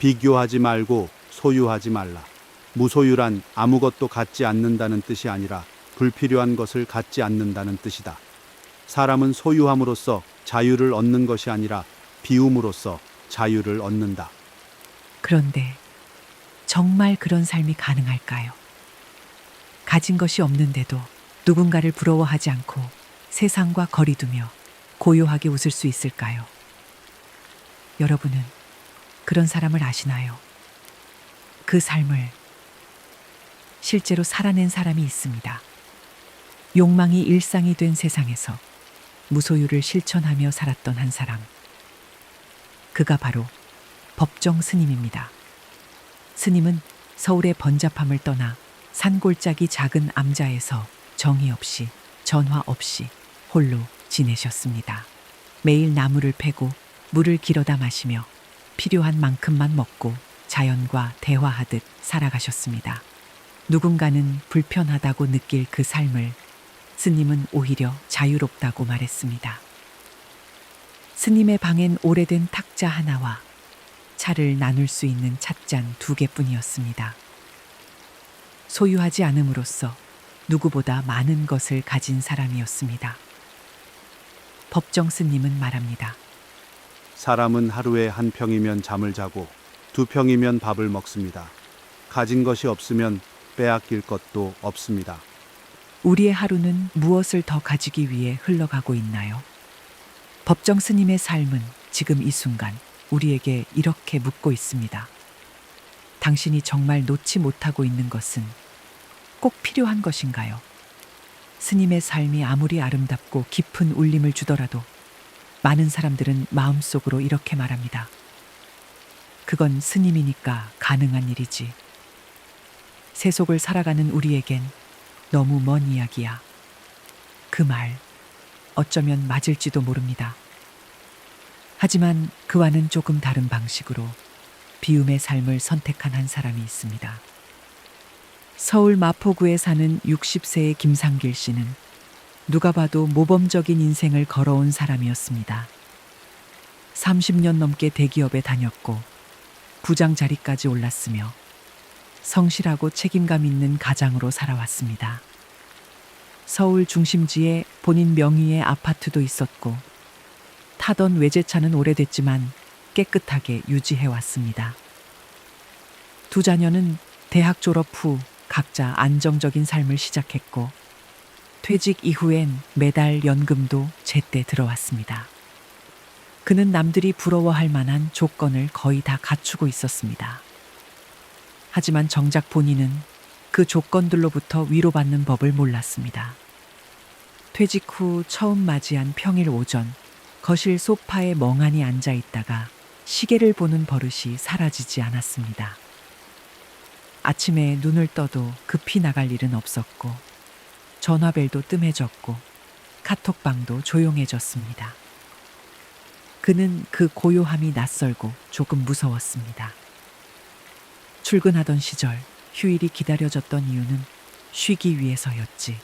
비교하지 말고 소유하지 말라. 무소유란 아무것도 갖지 않는다는 뜻이 아니라 불필요한 것을 갖지 않는다는 뜻이다. 사람은 소유함으로써 자유를 얻는 것이 아니라 비움으로써 자유를 얻는다. 그런데 정말 그런 삶이 가능할까요? 가진 것이 없는데도 누군가를 부러워하지 않고 세상과 거리두며 고요하게 웃을 수 있을까요? 여러분은 그런 사람을 아시나요? 그 삶을 실제로 살아낸 사람이 있습니다. 욕망이 일상이 된 세상에서 무소유를 실천하며 살았던 한 사람. 그가 바로 법정 스님입니다. 스님은 서울의 번잡함을 떠나 산골짜기 작은 암자에서 정이 없이 전화 없이 홀로 지내셨습니다. 매일 나무를 패고 물을 길어다 마시며 필요한 만큼만 먹고 자연과 대화하듯 살아가셨습니다. 누군가는 불편하다고 느낄 그 삶을 스님은 오히려 자유롭다고 말했습니다. 스님의 방엔 오래된 탁자 하나와 차를 나눌 수 있는 찻잔 2개뿐이었습니다. 소유하지 않음으로써 누구보다 많은 것을 가진 사람이었습니다. 법정 스님은 말합니다. 사람은 하루에 1평이면 잠을 자고 2평이면 밥을 먹습니다. 가진 것이 없으면 빼앗길 것도 없습니다. 우리의 하루는 무엇을 더 가지기 위해 흘러가고 있나요? 법정 스님의 삶은 지금 이 순간 우리에게 이렇게 묻고 있습니다. 당신이 정말 놓지 못하고 있는 것은 꼭 필요한 것인가요? 스님의 삶이 아무리 아름답고 깊은 울림을 주더라도 많은 사람들은 마음속으로 이렇게 말합니다. 그건 스님이니까 가능한 일이지. 세속을 살아가는 우리에겐 너무 먼 이야기야. 그 말 어쩌면 맞을지도 모릅니다. 하지만 그와는 조금 다른 방식으로 비움의 삶을 선택한 한 사람이 있습니다. 서울 마포구에 사는 60세의 김상길 씨는 누가 봐도 모범적인 인생을 걸어온 사람이었습니다. 30년 넘게 대기업에 다녔고 부장 자리까지 올랐으며 성실하고 책임감 있는 가장으로 살아왔습니다. 서울 중심지에 본인 명의의 아파트도 있었고 타던 외제차는 오래됐지만 깨끗하게 유지해왔습니다. 2 자녀는 대학 졸업 후 각자 안정적인 삶을 시작했고 퇴직 이후엔 매달 연금도 제때 들어왔습니다. 그는 남들이 부러워할 만한 조건을 거의 다 갖추고 있었습니다. 하지만 정작 본인은 그 조건들로부터 위로받는 법을 몰랐습니다. 퇴직 후 처음 맞이한 평일 오전, 거실 소파에 멍하니 앉아 있다가 시계를 보는 버릇이 사라지지 않았습니다. 아침에 눈을 떠도 급히 나갈 일은 없었고 전화벨도 뜸해졌고 카톡방도 조용해졌습니다. 그는 그 고요함이 낯설고 조금 무서웠습니다. 출근하던 시절 휴일이 기다려졌던 이유는 쉬기 위해서였지.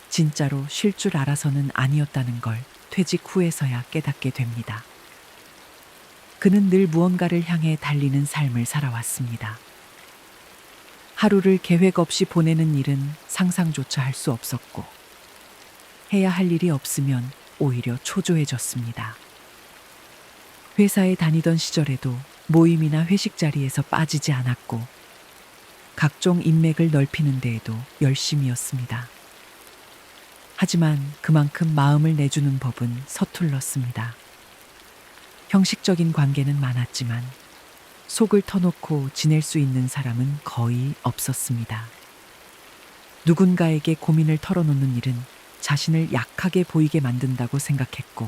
진짜로 쉴 줄 알아서는 아니었다는 걸 퇴직 후에서야 깨닫게 됩니다. 그는 늘 무언가를 향해 달리는 삶을 살아왔습니다. 하루를 계획 없이 보내는 일은 상상조차 할 수 없었고 해야 할 일이 없으면 오히려 초조해졌습니다. 회사에 다니던 시절에도 모임이나 회식 자리에서 빠지지 않았고 각종 인맥을 넓히는 데에도 열심이었습니다. 하지만 그만큼 마음을 내주는 법은 서툴렀습니다. 형식적인 관계는 많았지만 속을 터놓고 지낼 수 있는 사람은 거의 없었습니다. 누군가에게 고민을 털어놓는 일은 자신을 약하게 보이게 만든다고 생각했고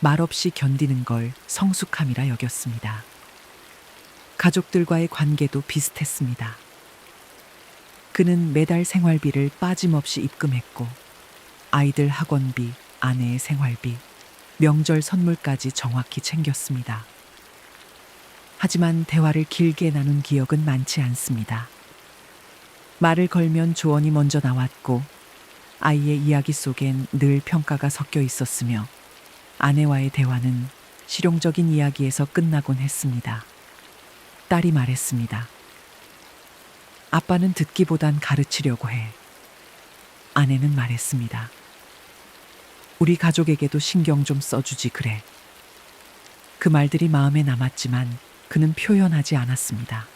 말없이 견디는 걸 성숙함이라 여겼습니다. 가족들과의 관계도 비슷했습니다. 그는 매달 생활비를 빠짐없이 입금했고 아이들 학원비, 아내의 생활비, 명절 선물까지 정확히 챙겼습니다. 하지만 대화를 길게 나눈 기억은 많지 않습니다. 말을 걸면 조언이 먼저 나왔고 아이의 이야기 속엔 늘 평가가 섞여 있었으며 아내와의 대화는 실용적인 이야기에서 끝나곤 했습니다. 딸이 말했습니다. 아빠는 듣기보단 가르치려고 해. 아내는 말했습니다. 우리 가족에게도 신경 좀 써주지 그래. 그 말들이 마음에 남았지만 그는 표현하지 않았습니다.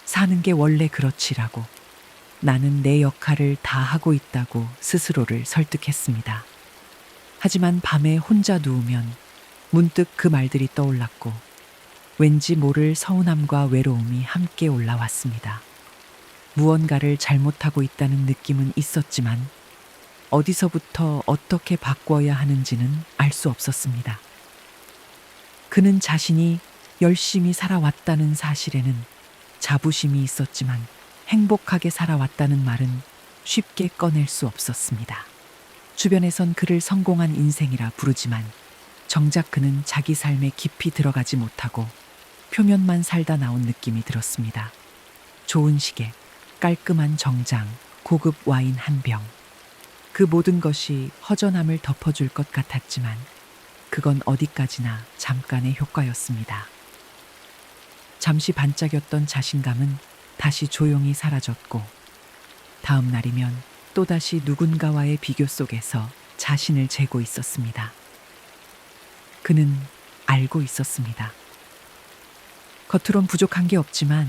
사는 게 원래 그렇지라고, 나는 내 역할을 다 하고 있다고 스스로를 설득했습니다. 하지만 밤에 혼자 누우면 문득 그 말들이 떠올랐고 왠지 모를 서운함과 외로움이 함께 올라왔습니다. 무언가를 잘못하고 있다는 느낌은 있었지만 어디서부터 어떻게 바꿔야 하는지는 알 수 없었습니다. 그는 자신이 열심히 살아왔다는 사실에는 자부심이 있었지만 행복하게 살아왔다는 말은 쉽게 꺼낼 수 없었습니다. 주변에선 그를 성공한 인생이라 부르지만 정작 그는 자기 삶에 깊이 들어가지 못하고 표면만 살다 나온 느낌이 들었습니다. 좋은 시계, 깔끔한 정장, 고급 와인 한 병. 그 모든 것이 허전함을 덮어줄 것 같았지만 그건 어디까지나 잠깐의 효과였습니다. 잠시 반짝였던 자신감은 다시 조용히 사라졌고 다음 날이면 또다시 누군가와의 비교 속에서 자신을 재고 있었습니다. 그는 알고 있었습니다. 겉으론 부족한 게 없지만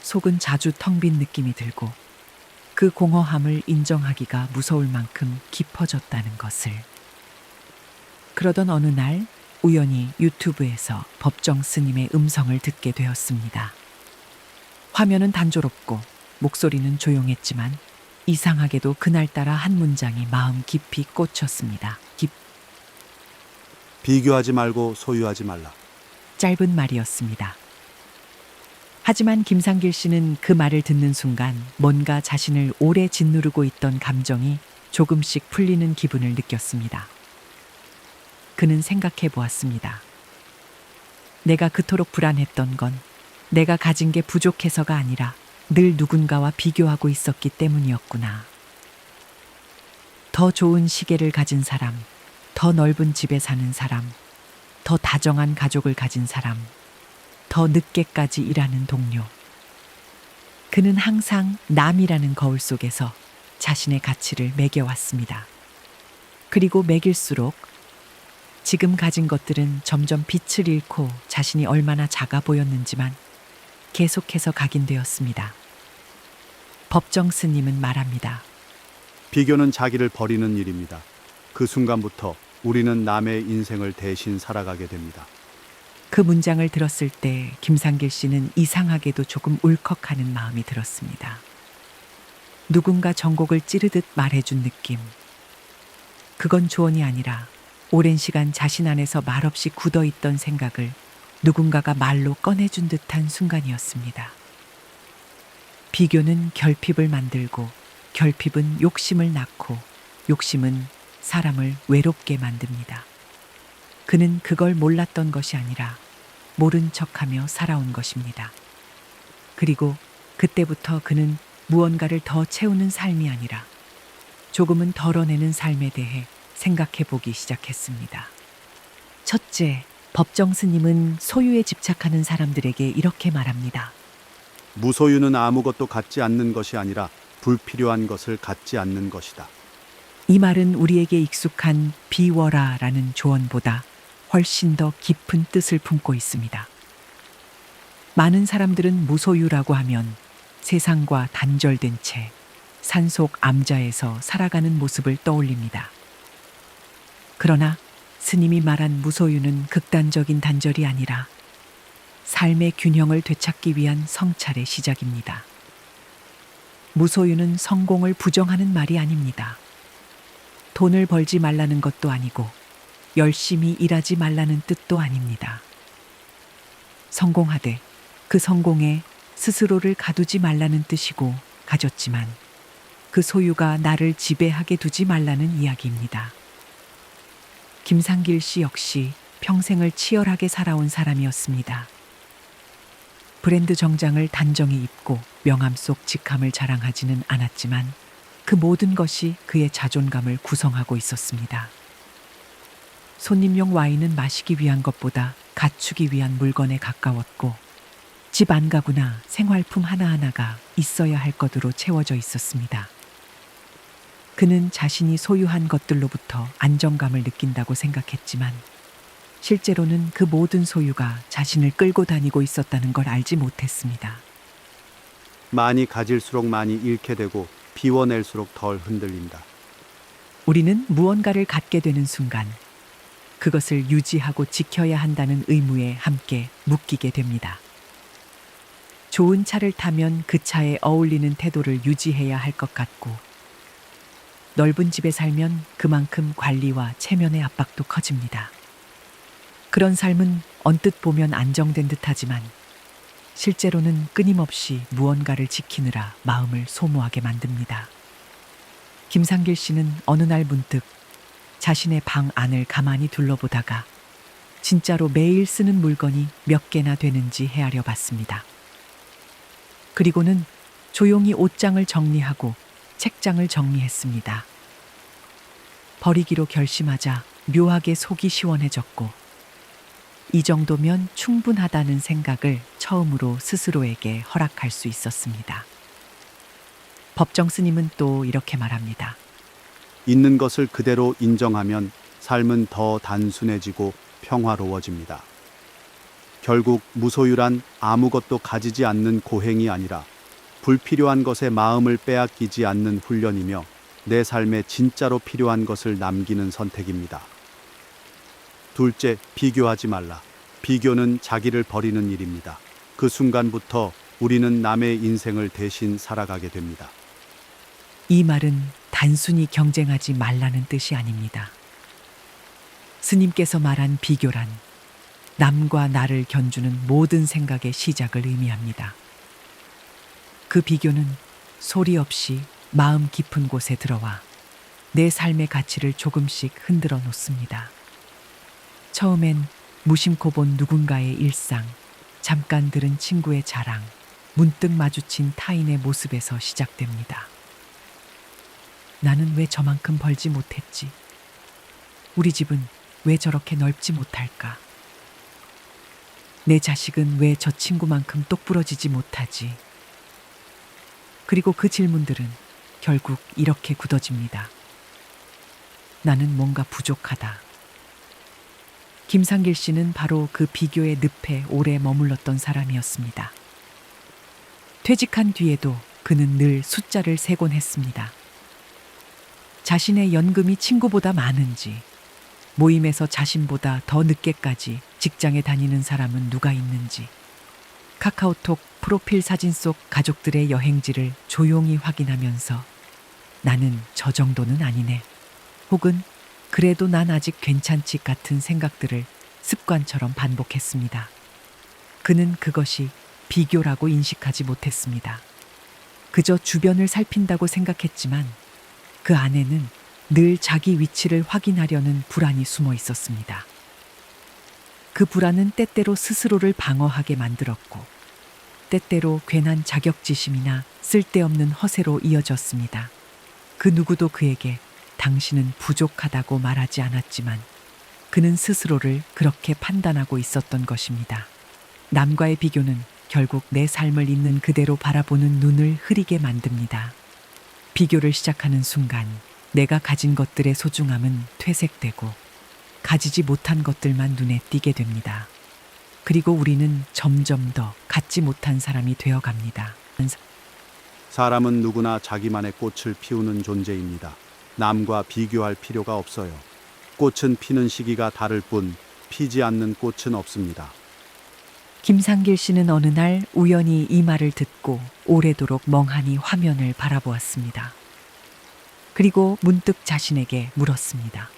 속은 자주 텅 빈 느낌이 들고 그 공허함을 인정하기가 무서울 만큼 깊어졌다는 것을. 그러던 어느 날 우연히 유튜브에서 법정 스님의 음성을 듣게 되었습니다. 화면은 단조롭고 목소리는 조용했지만 이상하게도 그날따라 한 문장이 마음 깊이 꽂혔습니다. 비교하지 말고 소유하지 말라. 짧은 말이었습니다. 하지만 김상길 씨는 그 말을 듣는 순간 뭔가 자신을 오래 짓누르고 있던 감정이 조금씩 풀리는 기분을 느꼈습니다. 그는 생각해 보았습니다. 내가 그토록 불안했던 건 내가 가진 게 부족해서가 아니라 늘 누군가와 비교하고 있었기 때문이었구나. 더 좋은 시계를 가진 사람, 더 넓은 집에 사는 사람, 더 다정한 가족을 가진 사람, 더 늦게까지 일하는 동료. 그는 항상 남이라는 거울 속에서 자신의 가치를 매겨왔습니다. 그리고 매길수록 지금 가진 것들은 점점 빛을 잃고 자신이 얼마나 작아 보였는지만 계속해서 각인되었습니다. 법정 스님은 말합니다. 비교는 자기를 버리는 일입니다. 그 순간부터 우리는 남의 인생을 대신 살아가게 됩니다. 그 문장을 들었을 때 김상길 씨는 이상하게도 조금 울컥하는 마음이 들었습니다. 누군가 전곡을 찌르듯 말해준 느낌. 그건 조언이 아니라 오랜 시간 자신 안에서 말없이 굳어있던 생각을 누군가가 말로 꺼내준 듯한 순간이었습니다. 비교는 결핍을 만들고 결핍은 욕심을 낳고 욕심은 사람을 외롭게 만듭니다. 그는 그걸 몰랐던 것이 아니라 모른 척하며 살아온 것입니다. 그리고 그때부터 그는 무언가를 더 채우는 삶이 아니라 조금은 덜어내는 삶에 대해 생각해 보기 시작했습니다. 첫째, 법정 스님은 소유에 집착하는 사람들에게 이렇게 말합니다. 무소유는 아무것도 갖지 않는 것이 아니라 불필요한 것을 갖지 않는 것이다. 이 말은 우리에게 익숙한 비워라라는 조언보다 훨씬 더 깊은 뜻을 품고 있습니다. 많은 사람들은 무소유라고 하면 세상과 단절된 채 산속 암자에서 살아가는 모습을 떠올립니다. 그러나 스님이 말한 무소유는 극단적인 단절이 아니라 삶의 균형을 되찾기 위한 성찰의 시작입니다. 무소유는 성공을 부정하는 말이 아닙니다. 돈을 벌지 말라는 것도 아니고 열심히 일하지 말라는 뜻도 아닙니다. 성공하되 그 성공에 스스로를 가두지 말라는 뜻이고 가졌지만 그 소유가 나를 지배하게 두지 말라는 이야기입니다. 김상길 씨 역시 평생을 치열하게 살아온 사람이었습니다. 브랜드 정장을 단정히 입고 명함 속 직함을 자랑하지는 않았지만 그 모든 것이 그의 자존감을 구성하고 있었습니다. 손님용 와인은 마시기 위한 것보다 갖추기 위한 물건에 가까웠고 집 안가구나 생활품 하나하나가 있어야 할 것으로 채워져 있었습니다. 그는 자신이 소유한 것들로부터 안정감을 느낀다고 생각했지만 실제로는 그 모든 소유가 자신을 끌고 다니고 있었다는 걸 알지 못했습니다. 많이 가질수록 많이 잃게 되고 비워낼수록 덜 흔들린다. 우리는 무언가를 갖게 되는 순간 그것을 유지하고 지켜야 한다는 의무에 함께 묶이게 됩니다. 좋은 차를 타면 그 차에 어울리는 태도를 유지해야 할 것 같고 넓은 집에 살면 그만큼 관리와 체면의 압박도 커집니다. 그런 삶은 언뜻 보면 안정된 듯하지만 실제로는 끊임없이 무언가를 지키느라 마음을 소모하게 만듭니다. 김상길 씨는 어느 날 문득 자신의 방 안을 가만히 둘러보다가 진짜로 매일 쓰는 물건이 몇 개나 되는지 헤아려 봤습니다. 그리고는 조용히 옷장을 정리하고 책장을 정리했습니다. 버리기로 결심하자 묘하게 속이 시원해졌고 이 정도면 충분하다는 생각을 처음으로 스스로에게 허락할 수 있었습니다. 법정 스님은 또 이렇게 말합니다. 있는 것을 그대로 인정하면 삶은 더 단순해지고 평화로워집니다. 결국 무소유란 아무것도 가지지 않는 고행이 아니라 불필요한 것에 마음을 빼앗기지 않는 훈련이며 내 삶에 진짜로 필요한 것을 남기는 선택입니다. 둘째, 비교하지 말라. 비교는 자기를 버리는 일입니다. 그 순간부터 우리는 남의 인생을 대신 살아가게 됩니다. 이 말은 단순히 경쟁하지 말라는 뜻이 아닙니다. 스님께서 말한 비교란 남과 나를 견주는 모든 생각의 시작을 의미합니다. 그 비교는 소리 없이 마음 깊은 곳에 들어와 내 삶의 가치를 조금씩 흔들어 놓습니다. 처음엔 무심코 본 누군가의 일상, 잠깐 들은 친구의 자랑, 문득 마주친 타인의 모습에서 시작됩니다. 나는 왜 저만큼 벌지 못했지? 우리 집은 왜 저렇게 넓지 못할까? 내 자식은 왜 저 친구만큼 똑부러지지 못하지? 그리고 그 질문들은 결국 이렇게 굳어집니다. 나는 뭔가 부족하다. 김상길 씨는 바로 그 비교의 늪에 오래 머물렀던 사람이었습니다. 퇴직한 뒤에도 그는 늘 숫자를 세곤 했습니다. 자신의 연금이 친구보다 많은지, 모임에서 자신보다 더 늦게까지 직장에 다니는 사람은 누가 있는지, 카카오톡 프로필 사진 속 가족들의 여행지를 조용히 확인하면서 나는 저 정도는 아니네. 혹은 그래도 난 아직 괜찮지 같은 생각들을 습관처럼 반복했습니다. 그는 그것이 비교라고 인식하지 못했습니다. 그저 주변을 살핀다고 생각했지만 그 안에는 늘 자기 위치를 확인하려는 불안이 숨어 있었습니다. 그 불안은 때때로 스스로를 방어하게 만들었고 때때로 괜한 자격지심이나 쓸데없는 허세로 이어졌습니다. 그 누구도 그에게 당신은 부족하다고 말하지 않았지만 그는 스스로를 그렇게 판단하고 있었던 것입니다. 남과의 비교는 결국 내 삶을 있는 그대로 바라보는 눈을 흐리게 만듭니다. 비교를 시작하는 순간 내가 가진 것들의 소중함은 퇴색되고 가지지 못한 것들만 눈에 띄게 됩니다. 그리고 우리는 점점 더 갖지 못한 사람이 되어갑니다. 사람은 누구나 자기만의 꽃을 피우는 존재입니다. 남과 비교할 필요가 없어요. 꽃은 피는 시기가 다를 뿐 피지 않는 꽃은 없습니다. 김상길 씨는 어느 날 우연히 이 말을 듣고 오래도록 멍하니 화면을 바라보았습니다. 그리고 문득 자신에게 물었습니다.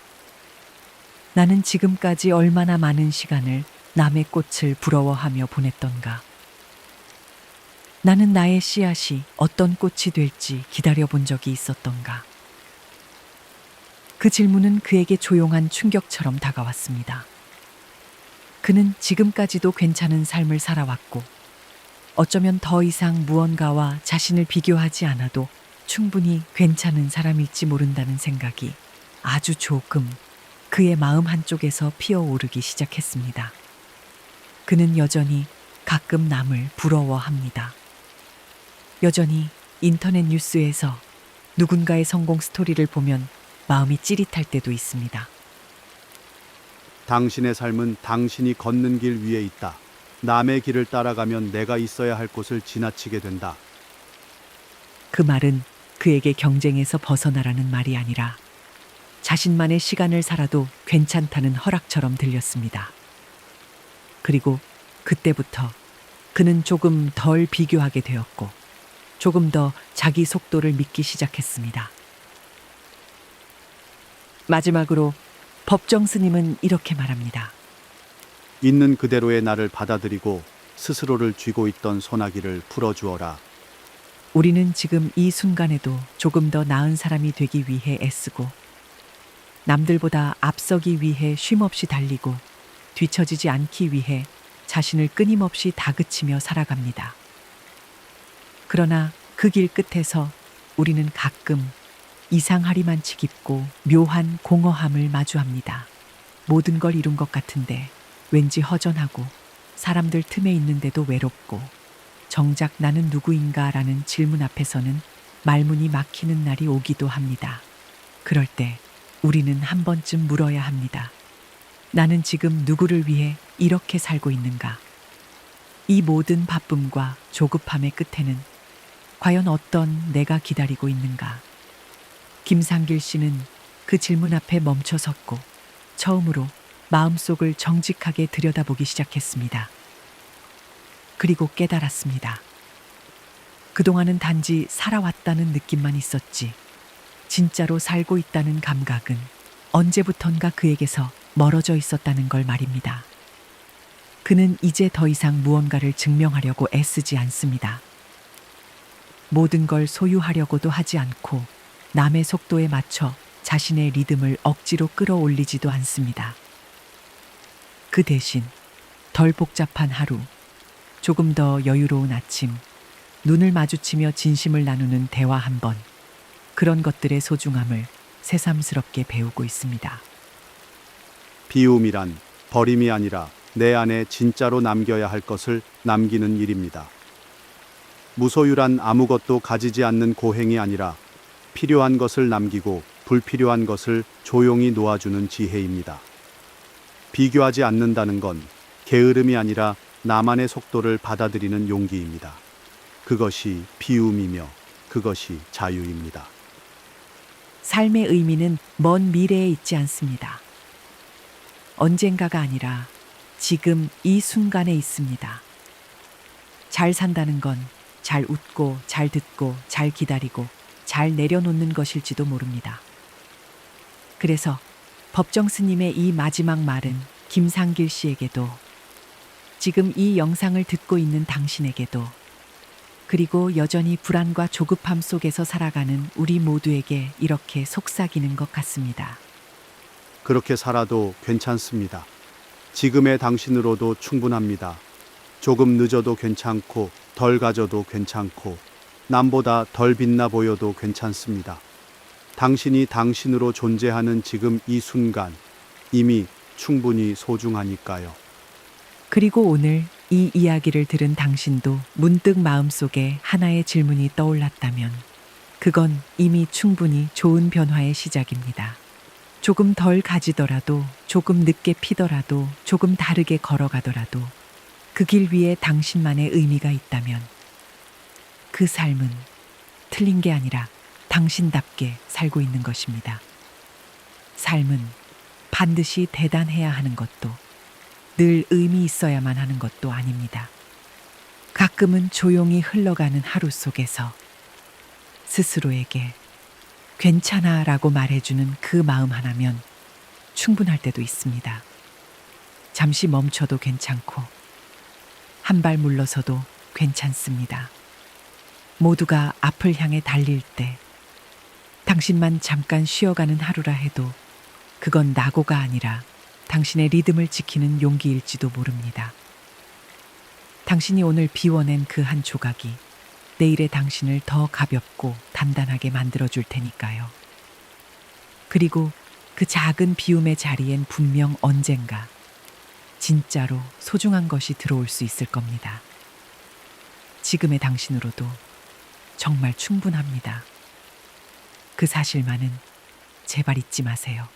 나는 지금까지 얼마나 많은 시간을 남의 꽃을 부러워하며 보냈던가? 나는 나의 씨앗이 어떤 꽃이 될지 기다려본 적이 있었던가? 그 질문은 그에게 조용한 충격처럼 다가왔습니다. 그는 지금까지도 괜찮은 삶을 살아왔고 어쩌면 더 이상 무언가와 자신을 비교하지 않아도 충분히 괜찮은 사람일지 모른다는 생각이 아주 조금 그의 마음 한쪽에서 피어오르기 시작했습니다. 그는 여전히 가끔 남을 부러워합니다. 여전히 인터넷 뉴스에서 누군가의 성공 스토리를 보면 마음이 찌릿할 때도 있습니다. 당신의 삶은 당신이 걷는 길 위에 있다. 남의 길을 따라가면 내가 있어야 할 곳을 지나치게 된다. 그 말은 그에게 경쟁에서 벗어나라는 말이 아니라 자신만의 시간을 살아도 괜찮다는 허락처럼 들렸습니다. 그리고 그때부터 그는 조금 덜 비교하게 되었고 조금 더 자기 속도를 믿기 시작했습니다. 마지막으로 법정 스님은 이렇게 말합니다. 있는 그대로의 나를 받아들이고 스스로를 쥐고 있던 소나기를 풀어주어라. 우리는 지금 이 순간에도 조금 더 나은 사람이 되기 위해 애쓰고 남들보다 앞서기 위해 쉼없이 달리고 뒤처지지 않기 위해 자신을 끊임없이 다그치며 살아갑니다. 그러나 그 길 끝에서 우리는 가끔 이상하리만치 깊고 묘한 공허함을 마주합니다. 모든 걸 이룬 것 같은데 왠지 허전하고 사람들 틈에 있는데도 외롭고 정작 나는 누구인가라는 질문 앞에서는 말문이 막히는 날이 오기도 합니다. 그럴 때 우리는 한 번쯤 물어야 합니다. 나는 지금 누구를 위해 이렇게 살고 있는가? 이 모든 바쁨과 조급함의 끝에는 과연 어떤 내가 기다리고 있는가? 김상길 씨는 그 질문 앞에 멈춰 섰고 처음으로 마음속을 정직하게 들여다보기 시작했습니다. 그리고 깨달았습니다. 그동안은 단지 살아왔다는 느낌만 있었지 진짜로 살고 있다는 감각은 언제부턴가 그에게서 멀어져 있었다는 걸 말입니다. 그는 이제 더 이상 무언가를 증명하려고 애쓰지 않습니다. 모든 걸 소유하려고도 하지 않고 남의 속도에 맞춰 자신의 리듬을 억지로 끌어올리지도 않습니다. 그 대신 덜 복잡한 하루, 조금 더 여유로운 아침, 눈을 마주치며 진심을 나누는 대화 한 번, 그런 것들의 소중함을 새삼스럽게 배우고 있습니다. 비움이란 버림이 아니라 내 안에 진짜로 남겨야 할 것을 남기는 일입니다. 무소유란 아무것도 가지지 않는 고행이 아니라 필요한 것을 남기고 불필요한 것을 조용히 놓아주는 지혜입니다. 비교하지 않는다는 건 게으름이 아니라 나만의 속도를 받아들이는 용기입니다. 그것이 비움이며 그것이 자유입니다. 삶의 의미는 먼 미래에 있지 않습니다. 언젠가가 아니라 지금 이 순간에 있습니다. 잘 산다는 건 잘 웃고 잘 듣고 잘 기다리고 잘 내려놓는 것일지도 모릅니다. 그래서 법정 스님의 이 마지막 말은 김상길 씨에게도 지금 이 영상을 듣고 있는 당신에게도 그리고 여전히 불안과 조급함 속에서 살아가는 우리 모두에게 이렇게 속삭이는 것 같습니다. 그렇게 살아도 괜찮습니다. 지금의 당신으로도 충분합니다. 조금 늦어도 괜찮고 덜 가져도 괜찮고 남보다 덜 빛나 보여도 괜찮습니다. 당신이 당신으로 존재하는 지금 이 순간 이미 충분히 소중하니까요. 그리고 오늘 이 이야기를 들은 당신도 문득 마음속에 하나의 질문이 떠올랐다면 그건 이미 충분히 좋은 변화의 시작입니다. 조금 덜 가지더라도, 조금 늦게 피더라도, 조금 다르게 걸어가더라도 그 길 위에 당신만의 의미가 있다면 그 삶은 틀린 게 아니라 당신답게 살고 있는 것입니다. 삶은 반드시 대단해야 하는 것도 늘 의미 있어야만 하는 것도 아닙니다. 가끔은 조용히 흘러가는 하루 속에서 스스로에게 괜찮아 라고 말해주는 그 마음 하나면 충분할 때도 있습니다. 잠시 멈춰도 괜찮고 한 발 물러서도 괜찮습니다. 모두가 앞을 향해 달릴 때 당신만 잠깐 쉬어가는 하루라 해도 그건 낙오가 아니라 당신의 리듬을 지키는 용기일지도 모릅니다. 당신이 오늘 비워낸 그 한 조각이 내일의 당신을 더 가볍고 단단하게 만들어줄 테니까요. 그리고 그 작은 비움의 자리엔 분명 언젠가 진짜로 소중한 것이 들어올 수 있을 겁니다. 지금의 당신으로도 정말 충분합니다. 그 사실만은 제발 잊지 마세요.